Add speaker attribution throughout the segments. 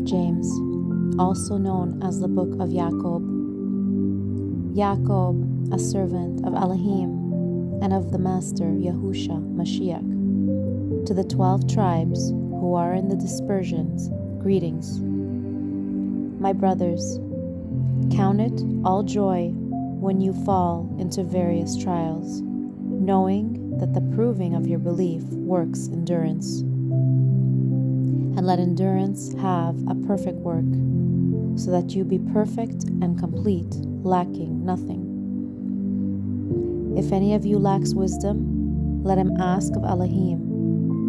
Speaker 1: James, also known as the Book of Yaaqob. Yaaqob, a servant of Elohim and of the Master Yahusha Mashiach, to the 12 tribes who are in the dispersions, greetings. My brothers, count it all joy when you fall into various trials, knowing that the proving of your belief works endurance. And let endurance have a perfect work, so that you be perfect and complete, lacking nothing. If any of you lacks wisdom, let him ask of Elohim,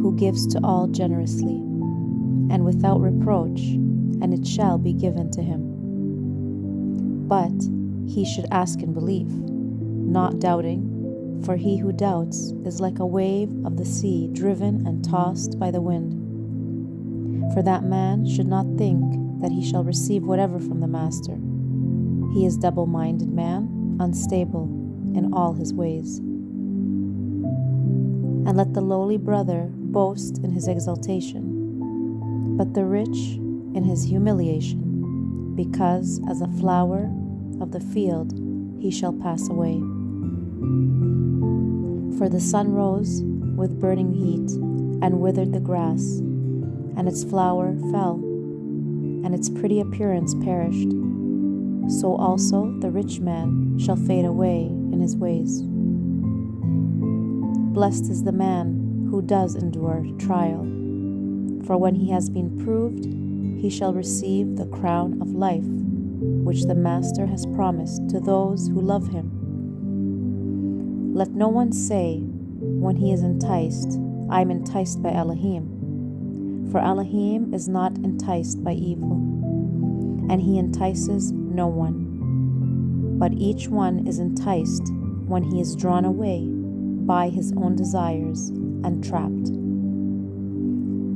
Speaker 1: who gives to all generously, and without reproach, and it shall be given to him. But he should ask in belief, not doubting, for he who doubts is like a wave of the sea driven and tossed by the wind. For that man should not think that he shall receive whatever from the Master. He is double-minded man, unstable in all his ways. And let the lowly brother boast in his exaltation, but the rich in his humiliation, because as a flower of the field he shall pass away. For the sun rose with burning heat, and withered the grass, and its flower fell, and its pretty appearance perished. So also the rich man shall fade away in his ways. Blessed is the man who does endure trial, for when he has been proved, he shall receive the crown of life, which the Master has promised to those who love him. Let no one say, when he is enticed, I am enticed by Elohim. For Elohim is not enticed by evil, and he entices no one. But each one is enticed when he is drawn away by his own desires and trapped.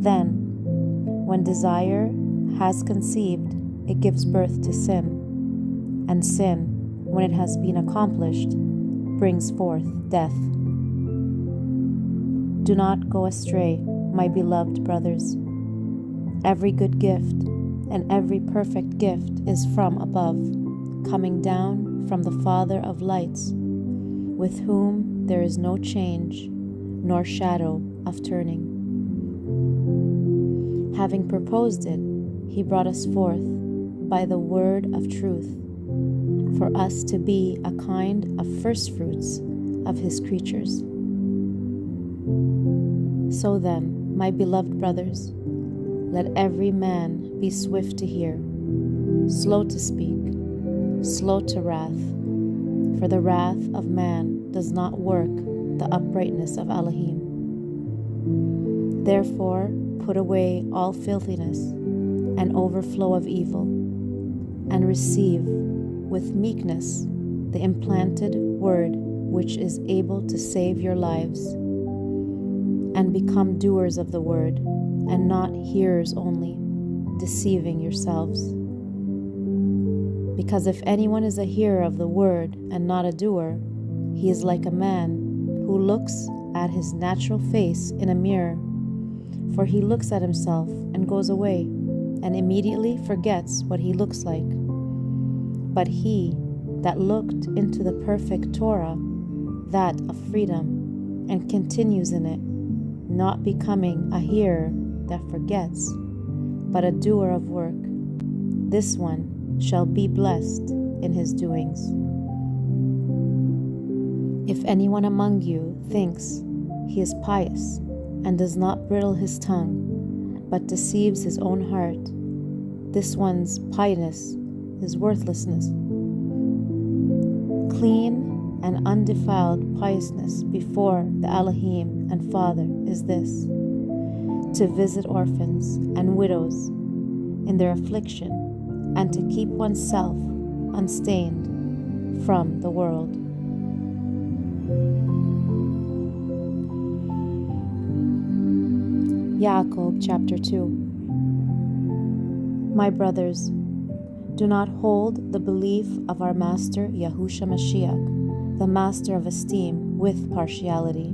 Speaker 1: Then, when desire has conceived, it gives birth to sin, and sin, when it has been accomplished, brings forth death. Do not go astray, my beloved brothers. Every good gift and every perfect gift is from above, coming down from the Father of lights, with whom there is no change nor shadow of turning. Having proposed it, he brought us forth by the word of truth, for us to be a kind of firstfruits of his creatures. So then, my beloved brothers, let every man be swift to hear, slow to speak, slow to wrath, for the wrath of man does not work the uprightness of Elohim. Therefore, put away all filthiness and overflow of evil, and receive with meekness the implanted word which is able to save your lives, and become doers of the word, and not hearers only, deceiving yourselves. Because if anyone is a hearer of the word and not a doer, he is like a man who looks at his natural face in a mirror. For he looks at himself and goes away, and immediately forgets what he looks like. But he that looked into the perfect Torah, that of freedom, and continues in it, not becoming a hearer that forgets, but a doer of work, this one shall be blessed in his doings. If anyone among you thinks he is pious and does not bridle his tongue, but deceives his own heart, this one's piety is worthlessness. Clean and undefiled piousness before the Elohim and Father is this: to visit orphans and widows in their affliction, and to keep oneself unstained from the world. Yaaqob chapter 2. My brothers, do not hold the belief of our Master Yahusha Mashiach, the Master of esteem, with partiality.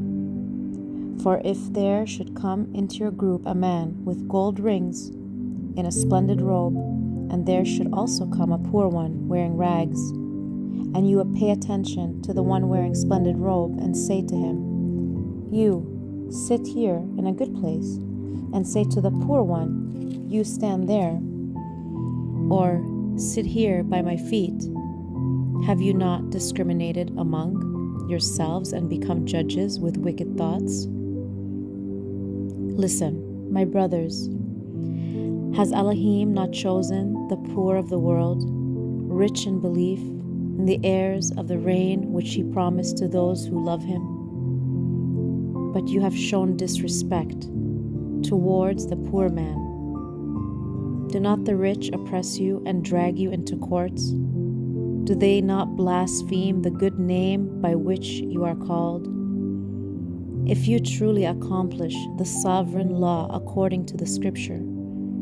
Speaker 1: For if there should come into your group a man with gold rings in a splendid robe, and there should also come a poor one wearing rags, and you would pay attention to the one wearing splendid robe and say to him, "You sit here in a good place," and say to the poor one, "You stand there," or "Sit here by my feet"? Have you not discriminated among yourselves and become judges with wicked thoughts? Listen, my brothers, has Elohim not chosen the poor of the world, rich in belief, and the heirs of the reign which he promised to those who love him? But you have shown disrespect towards the poor man. Do not the rich oppress you and drag you into courts? Do they not blaspheme the good name by which you are called? If you truly accomplish the sovereign law according to the scripture,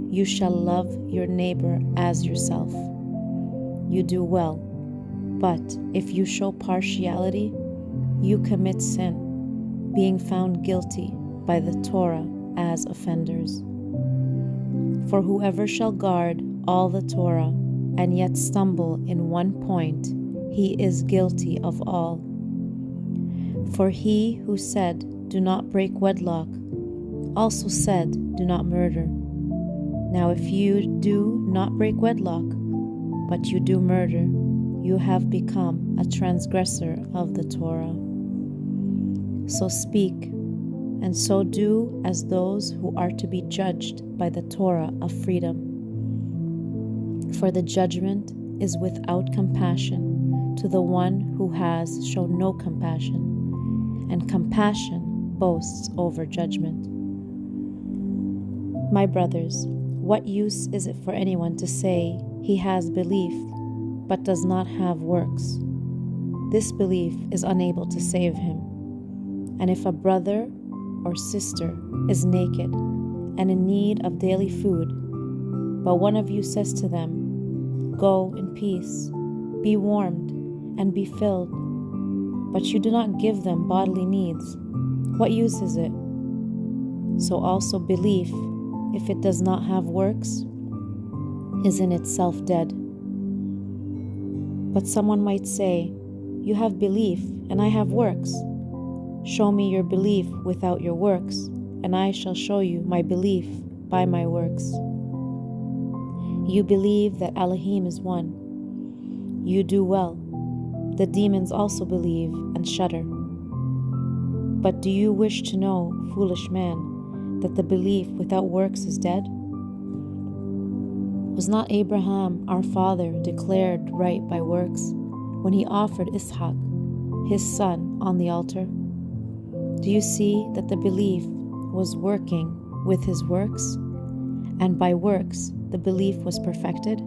Speaker 1: you shall love your neighbor as yourself. You do well. But if you show partiality, you commit sin, being found guilty by the Torah as offenders. For whoever shall guard all the Torah and yet stumble in one point, he is guilty of all. For he who said, "Do not break wedlock," also said, "Do not murder." Now if you do not break wedlock, but you do murder, you have become a transgressor of the Torah. So speak, and so do as those who are to be judged by the Torah of freedom. For the judgment is without compassion to the one who has shown no compassion, and compassion boasts over judgment. My brothers, what use is it for anyone to say he has belief but does not have works? This belief is unable to save him. And if a brother or sister is naked and in need of daily food, but one of you says to them, "Go in peace, be warmed, and be filled," but you do not give them bodily needs, what use is it? So also belief, if it does not have works, is in itself dead. But someone might say, "You have belief, and I have works. Show me your belief without your works, and I shall show you my belief by my works." You believe that Elohim is one. You do well. The demons also believe and shudder. But do you wish to know, foolish man, that the belief without works is dead? Was not Abraham, our father, declared right by works when he offered Ishaq, his son, on the altar? Do you see that the belief was working with his works, and by works the belief was perfected?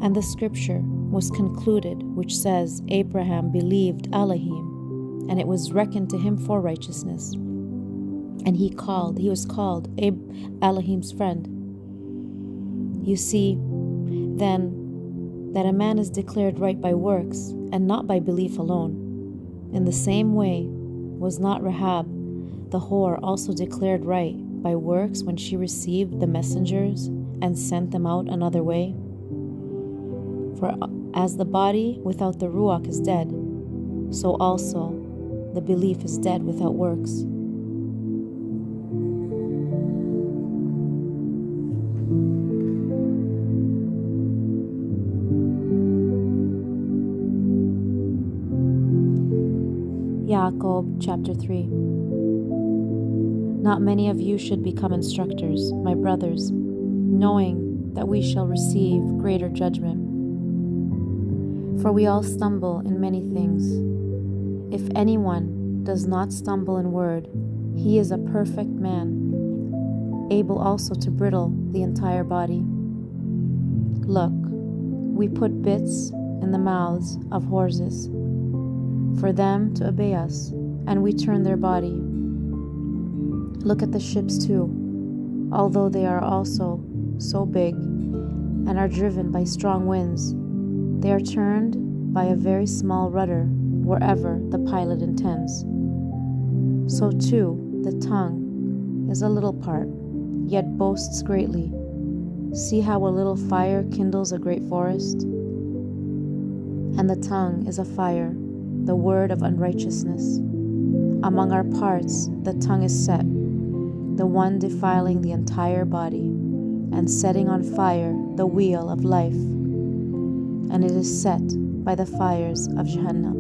Speaker 1: And the scripture was concluded, which says, Abraham believed Elohim, and it was reckoned to him for righteousness. And he was called Elohim's friend. You see, then, that a man is declared right by works, and not by belief alone. In the same way, was not Rahab, the whore, also declared right by works when she received the messengers and sent them out another way? For as the body without the Ruach is dead, so also the belief is dead without works. Yaaqob chapter 3. Not many of you should become instructors, my brothers, knowing that we shall receive greater judgment. For we all stumble in many things. If anyone does not stumble in word, he is a perfect man, able also to bridle the entire body. Look, we put bits in the mouths of horses, for them to obey us, and we turn their body. Look at the ships too, although they are also so big and are driven by strong winds, they are turned by a very small rudder wherever the pilot intends. So too, the tongue is a little part, yet boasts greatly. See how a little fire kindles a great forest? And the tongue is a fire, the word of unrighteousness. Among our parts the tongue is set, the one defiling the entire body, and setting on fire the wheel of life, and it is set by the fires of Gehenna.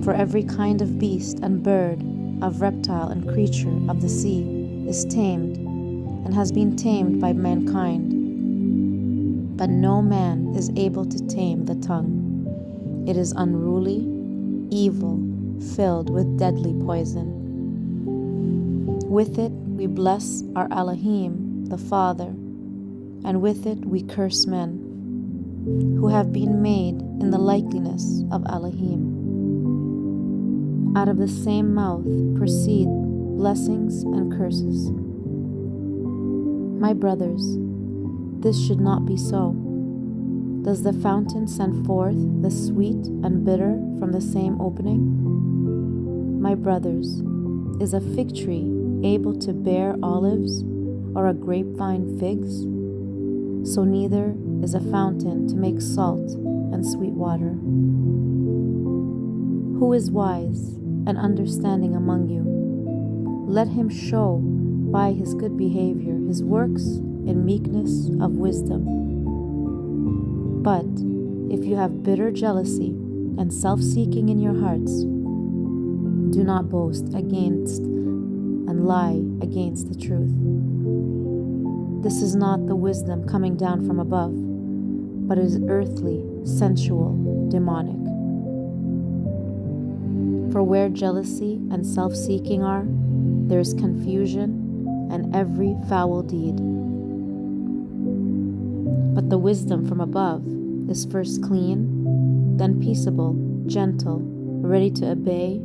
Speaker 1: For every kind of beast and bird, of reptile and creature of the sea is tamed, and has been tamed by mankind. But no man is able to tame the tongue. It is unruly, evil, filled with deadly poison. With it we bless our Elohim, the Father, and with it we curse men, who have been made in the likeness of Elohim. Out of the same mouth proceed blessings and curses. My brothers, this should not be so. Does the fountain send forth the sweet and bitter from the same opening? My brothers, is a fig tree able to bear olives, or a grapevine figs? So neither is a fountain to make salt and sweet water. Who is wise and understanding among you? Let him show by his good behavior his works in meekness of wisdom. But if you have bitter jealousy and self-seeking in your hearts, do not boast against and lie against the truth. This is not the wisdom coming down from above, but is earthly, sensual, demonic. For where jealousy and self-seeking are, there is confusion and every foul deed. But the wisdom from above is first clean, then peaceable, gentle, ready to obey,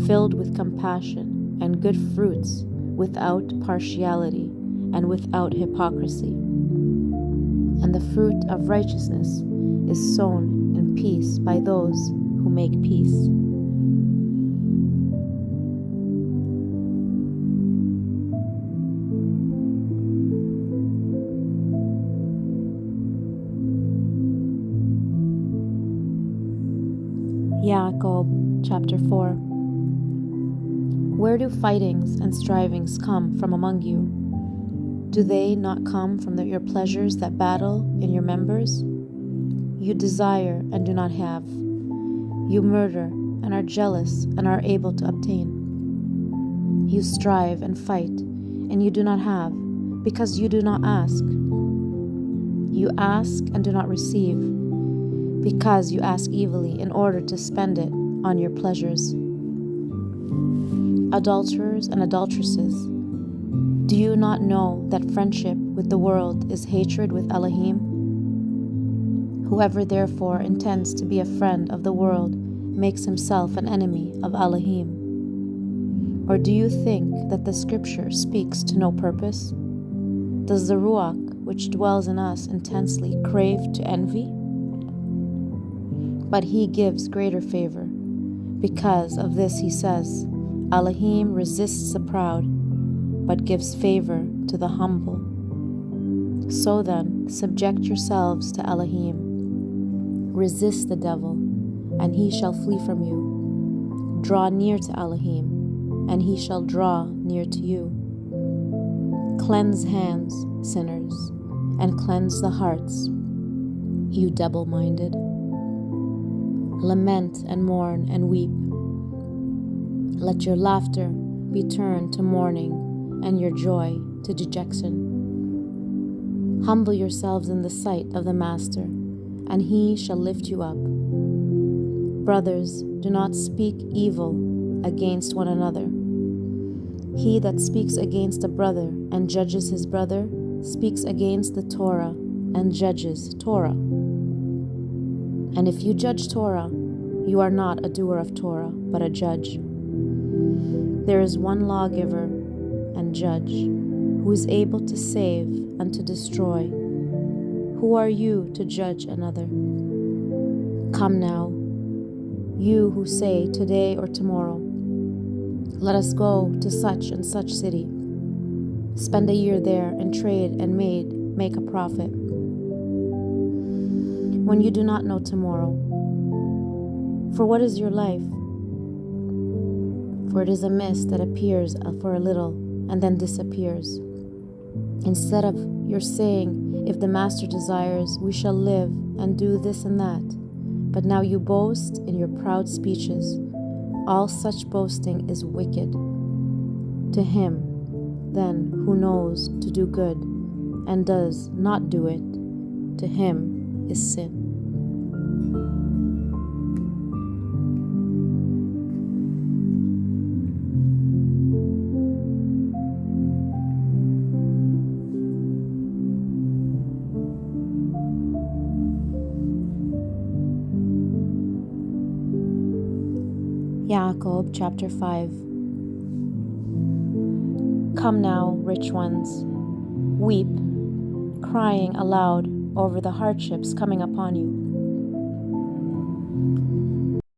Speaker 1: filled with compassion and good fruits, without partiality and without hypocrisy. And the fruit of righteousness is sown in peace by those who make peace. Yaaqob chapter 4. Where do fightings and strivings come from among you? Do they not come from your pleasures that battle in your members? You desire and do not have. You murder and are jealous and are able to obtain. You strive and fight, and you do not have, because you do not ask. You ask and do not receive, because you ask evilly in order to spend it on your pleasures. Adulterers and adulteresses, do you not know that friendship with the world is hatred with Elohim? Whoever therefore intends to be a friend of the world makes himself an enemy of Elohim. Or do you think that the scripture speaks to no purpose? Does the Ruach which dwells in us intensely crave to envy? But he gives greater favor. Because of this he says, Elohim resists the proud, but gives favor to the humble. So then, subject yourselves to Elohim. Resist the devil, and he shall flee from you. Draw near to Elohim, and he shall draw near to you. Cleanse hands, sinners, and cleanse the hearts, you double-minded. Lament and mourn and weep. Let your laughter be turned to mourning, and your joy to dejection. Humble yourselves in the sight of the Master, and he shall lift you up. Brothers, do not speak evil against one another. He that speaks against a brother and judges his brother speaks against the Torah and judges Torah. And if you judge Torah, you are not a doer of Torah, but a judge. There is one lawgiver and judge, who is able to save and to destroy. Who are you to judge another? Come now, you who say today or tomorrow, let us go to such and such city. Spend a year there and trade and make a profit. When you do not know tomorrow. For what is your life? For it is a mist that appears for a little and then disappears. Instead of your saying, if the master desires, we shall live and do this and that. But now you boast in your proud speeches. All such boasting is wicked. To him, then, who knows to do good and does not do it, to him is sin. Yaaqob chapter 5. Come now, rich ones, weep, crying aloud over the hardships coming upon you.